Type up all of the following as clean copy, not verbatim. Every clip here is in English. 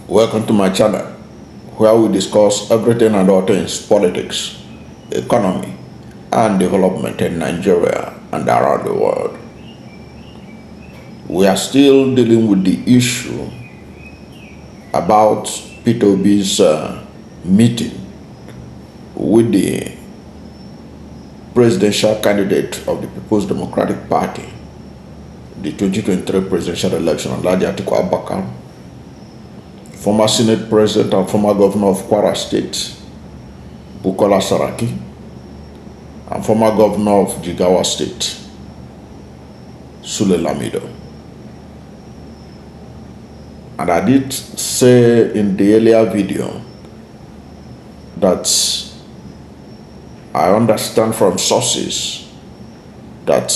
Welcome to my channel, where we discuss everything and all things politics, economy, and development in Nigeria and around the world. We are still dealing with the issue about Peter Obi's meeting with the presidential candidate of the People's Democratic Party, the 2023 presidential election, Alhaji Atiku Abubakar, former Senate President and former Governor of Kwara State, Bukola Saraki, and former Governor of Jigawa State, Sule Lamido. And I did say in the earlier video that I understand from sources that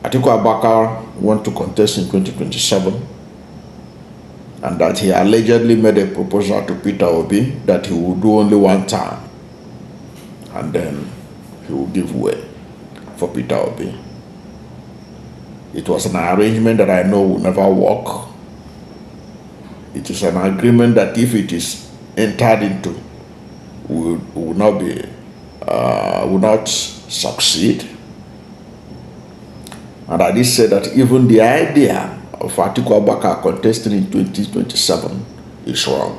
Atiku Abubakar want to contest in 2027, and that he allegedly made a proposal to Peter Obi that he will do only one term and then he will give way for Peter Obi. It was an arrangement that I know will never work. It is an agreement that if it is entered into, will not succeed. And I did say that even the idea of Atiku Abubakar contesting in 2027 is wrong.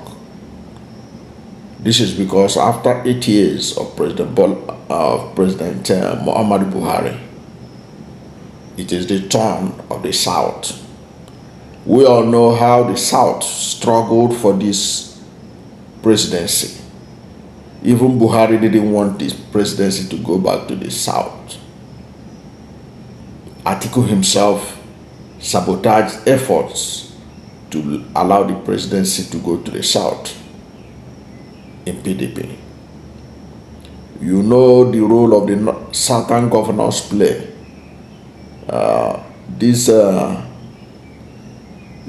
This is because after 8 years of President Muhammad Buhari, it is the turn of the South. We all know how the South struggled for this presidency. Even Buhari didn't want this presidency to go back to the South. Atiku himself sabotaged efforts to allow the presidency to go to the South in PDP. You know the role of the Southern governors play.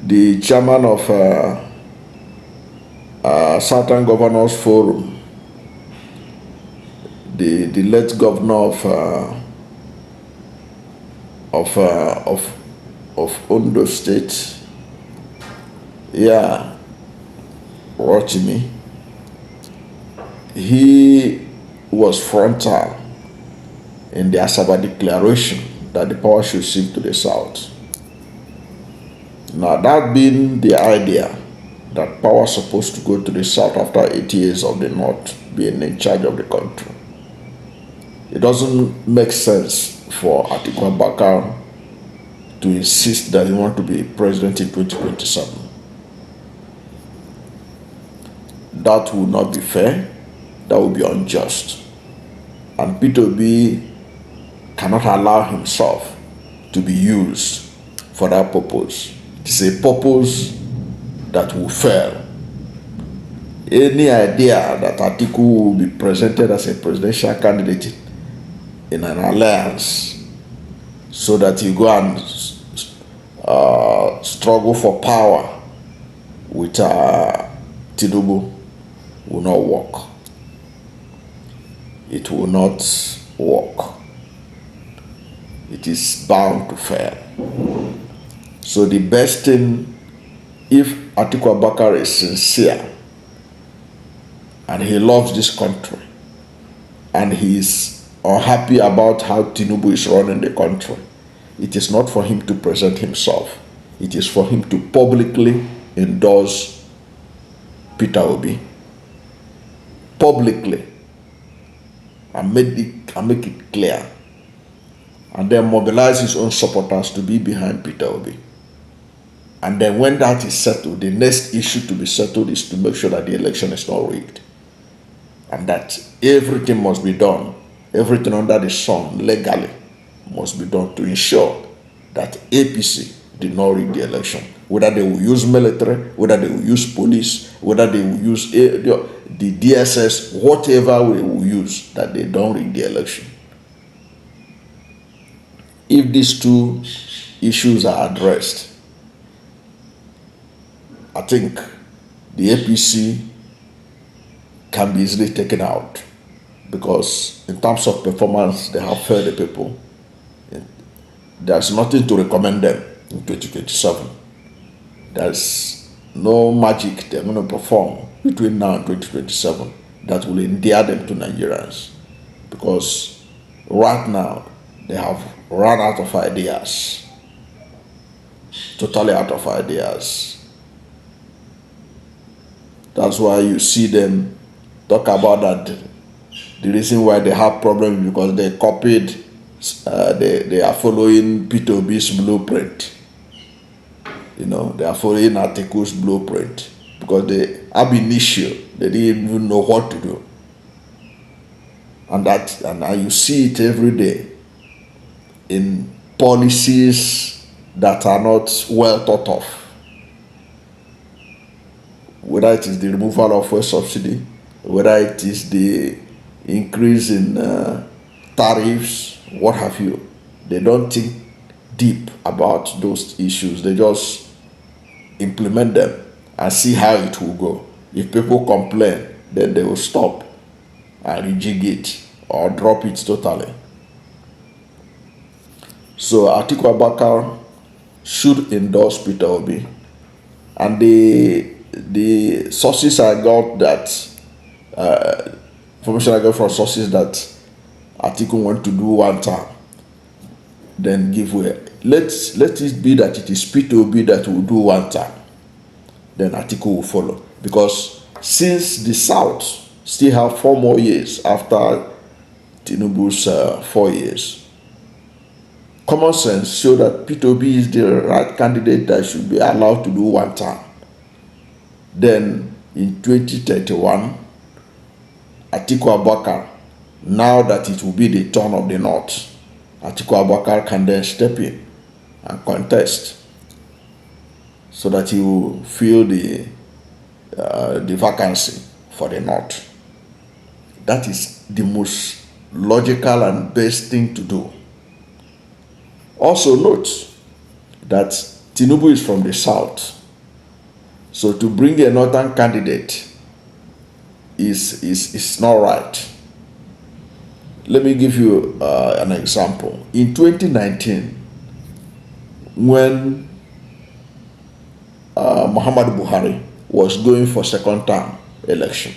The chairman of Southern Governors Forum, the late governor of Ondo State, watching me. He was frontal in the Asaba declaration that the power should shift to the South. Now, that being the idea that power is supposed to go to the South after 8 years of the North being in charge of the country, it doesn't make sense for Atiku Abubakar to insist that he wants to be president in 2027. That would not be fair. That would be unjust. And Peter Obi cannot allow himself to be used for that purpose. It is a purpose that will fail. Any idea that Atiku will be presented as a presidential candidate in an alliance so that he go and struggle for power with Tinubu will not work. It will not work. It is bound to fail. So the best thing, if Atiku Abubakar is sincere and he loves this country and he is unhappy about how Tinubu is running the country, it is not for him to present himself. It is for him to publicly endorse Peter Obi. Publicly. And make it clear. And then mobilize his own supporters to be behind Peter Obi. And then when that is settled, the next issue to be settled is to make sure that the election is not rigged. And that everything must be done, everything under the sun legally must be done to ensure that APC did not rig the election. Whether they will use military, whether they will use police, whether they will use the DSS, whatever we will use, that they don't rig the election. If these two issues are addressed, I think the APC can be easily taken out, because in terms of performance, they have failed the people. There's nothing to recommend them in 2027. There's no magic they're going to perform between now and 2027 that will endear them to Nigerians. Because right now, they have run out of ideas. Totally out of ideas. That's why you see them talk about that. The reason why they have problems because they copied, they are following Peter Obi's blueprint. You know, they are following Atiku's blueprint because they ab initio, they didn't even know what to do. And you see it every day in policies that are not well thought of. Whether it is the removal of fuel subsidy, whether it is the increase in tariffs, what have you. They don't think deep about those issues. They just implement them and see how it will go. If people complain, then they will stop and rejig it or drop it totally. So Atiku Abubakar should endorse Peter Obi. And the sources I got that, information I got from sources that Atiku want to do one term, then give way. Let it be that it is Peter Obi that will do one term, then Atiku will follow. Because since the South still have 4 more years after Tinubu's 4 years, common sense show that Peter Obi is the right candidate that should be allowed to do one term. Then in 2031, Atiku Abubakar, now that it will be the turn of the North, Atiku Abubakar can then step in and contest so that he will fill the vacancy for the North. That is the most logical and best thing to do. Also note that Tinubu is from the South. So to bring a northern candidate is not right. Let me give you an example. In 2019, when Muhammadu Buhari was going for second term election,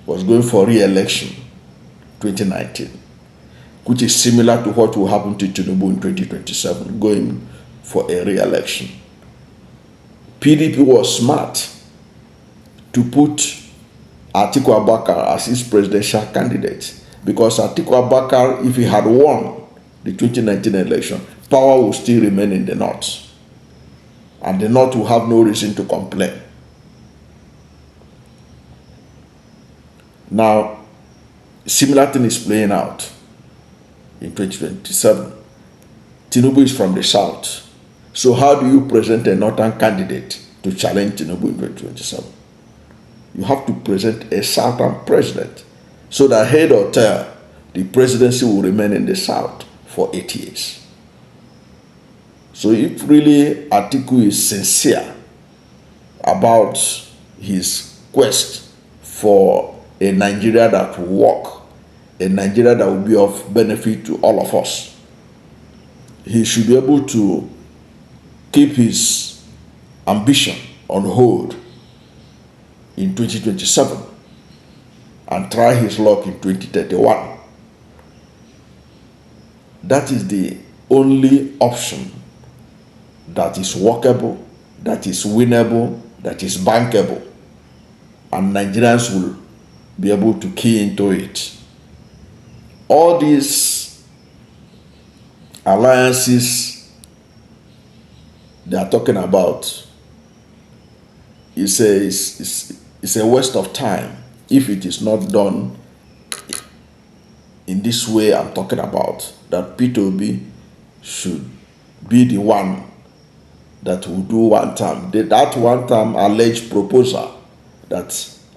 was going for re-election, 2019, which is similar to what will happen to Tinubu in 2027, going for a re-election. PDP was smart to put Atiku Abubakar as his presidential candidate, because Atiku Abubakar, if he had won the 2019 election, power will still remain in the North, and the North will have no reason to complain. Now, similar thing is playing out in 2027. Tinubu is from the South. So how do you present a northern candidate to challenge Tinubu in 2027? You have to present a southern president, so that head or tail, the presidency will remain in the South for 8 years. So if really Atiku is sincere about his quest for a Nigeria that will work, a Nigeria that will be of benefit to all of us, he should be able to keep his ambition on hold in 2027 and try his luck in 2031. That is the only option that is workable, that is winnable, that is bankable, and Nigerians will be able to key into it. All these alliances they are talking about is a waste of time if it is not done in this way I'm talking about, that Peter Obi should be the one that will do one term. That one term alleged proposal that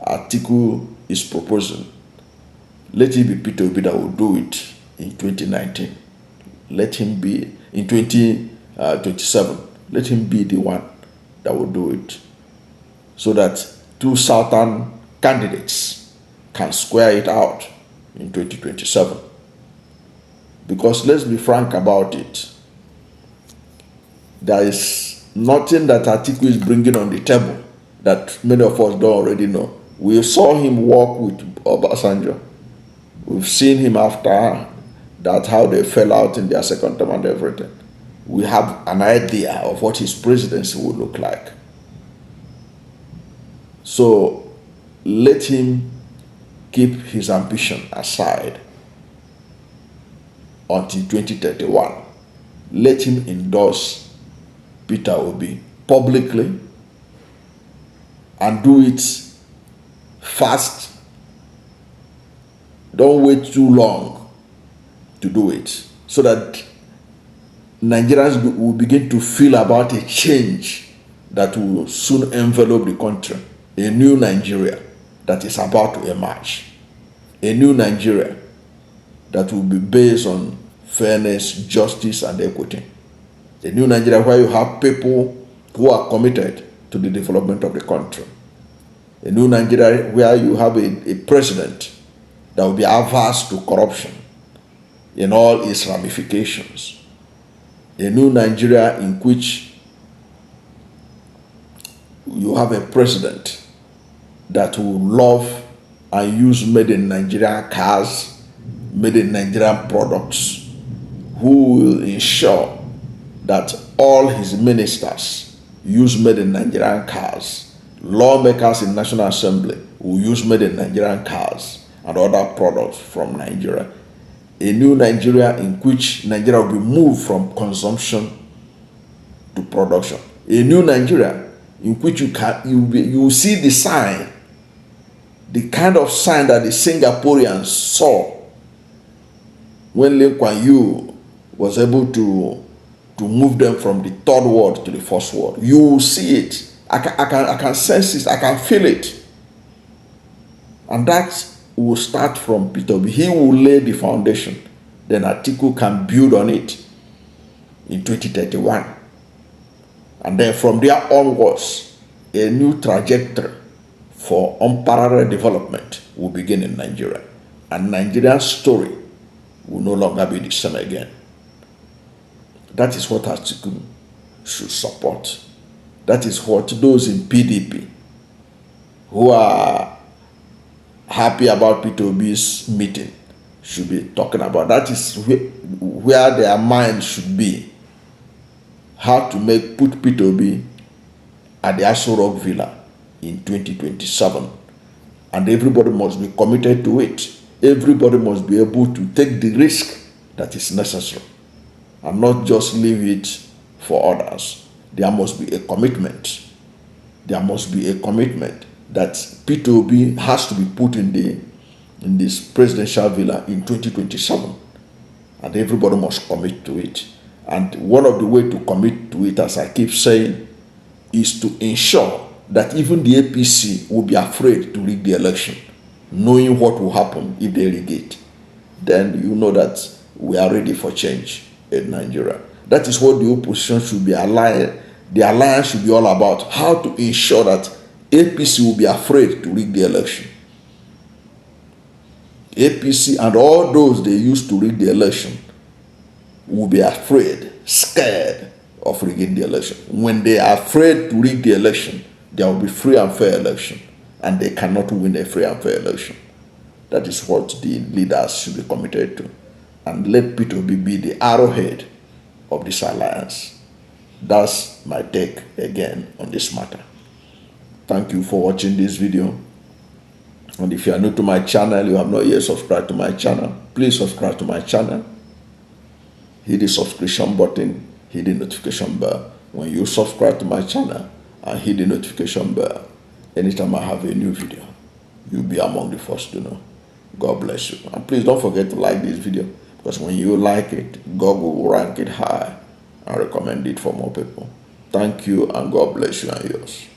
Atiku is proposing, let it be Peter Obi that will do it in 2019. Let him be in 2027. Let him be the one that will do it, so that 2 southern candidates can square it out in 2027. Because let's be frank about it, there is nothing that Atiku is bringing on the table that many of us don't already know. We saw him work with Obasanjo. We've seen him after that, how they fell out in their second term and everything. We have an idea of what his presidency would look like. So let him keep his ambition aside until 2031. Let him endorse Peter Obi publicly and do it fast. Don't wait too long to do it, so that Nigerians will begin to feel about a change that will soon envelop the country. A new Nigeria that is about to emerge. A new Nigeria that will be based on fairness, justice, and equity. A new Nigeria where you have people who are committed to the development of the country. A new Nigeria where you have a president that will be averse to corruption in all its ramifications. A new Nigeria in which you have a president that will love and use made in Nigeria cars, made in Nigerian products, who will ensure that all his ministers use made in Nigerian cars, lawmakers in National Assembly will use made in Nigerian cars and other products from Nigeria. A new Nigeria in which Nigeria will be moved from consumption to production. A new Nigeria in which you will see the sign, the kind of sign that the Singaporeans saw when Lee Kuan Yew was able to move them from the third world to the first world. You will see it. I can sense it. I can feel it. And that will start from Peter Obi. He will lay the foundation. Then Atiku can build on it in 2031. And then from there onwards, a new trajectory for unparalleled development will begin in Nigeria. And Nigeria's story will no longer be the same again. That is what Atiku should support. That is what those in PDP who are happy about Peter Obi's meeting should be talking about. That is where their mind should be. How to put Peter Obi at the Aso Rock Villa in 2027. And everybody must be committed to it. Everybody must be able to take the risk that is necessary and not just leave it for others. There must be a commitment. There must be a commitment that Peter Obi has to be put in this presidential villa in 2027. And everybody must commit to it. And one of the ways to commit to it, as I keep saying, is to ensure that even the APC will be afraid to rig the election, knowing what will happen if they rig it. Then you know that we are ready for change in Nigeria. That is what the opposition should be allied. The alliance should be all about how to ensure that APC will be afraid to rig the election. APC and all those they used to rig the election will be afraid, scared of rigging the election. When they are afraid to rig the election, there will be free and fair election, and they cannot win a free and fair election. That is what the leaders should be committed to. And let Peter Obi be the arrowhead of this alliance. That's my take again on this matter. Thank you for watching this video. And if you are new to my channel, you have not yet subscribed to my channel, please subscribe to my channel. Hit the subscription button, hit the notification bell. When you subscribe to my channel and hit the notification bell, anytime I have a new video, you'll be among the first to know. God bless you. And please don't forget to like this video, because when you like it, God will rank it high and recommend it for more people. Thank you, and God bless you and yours.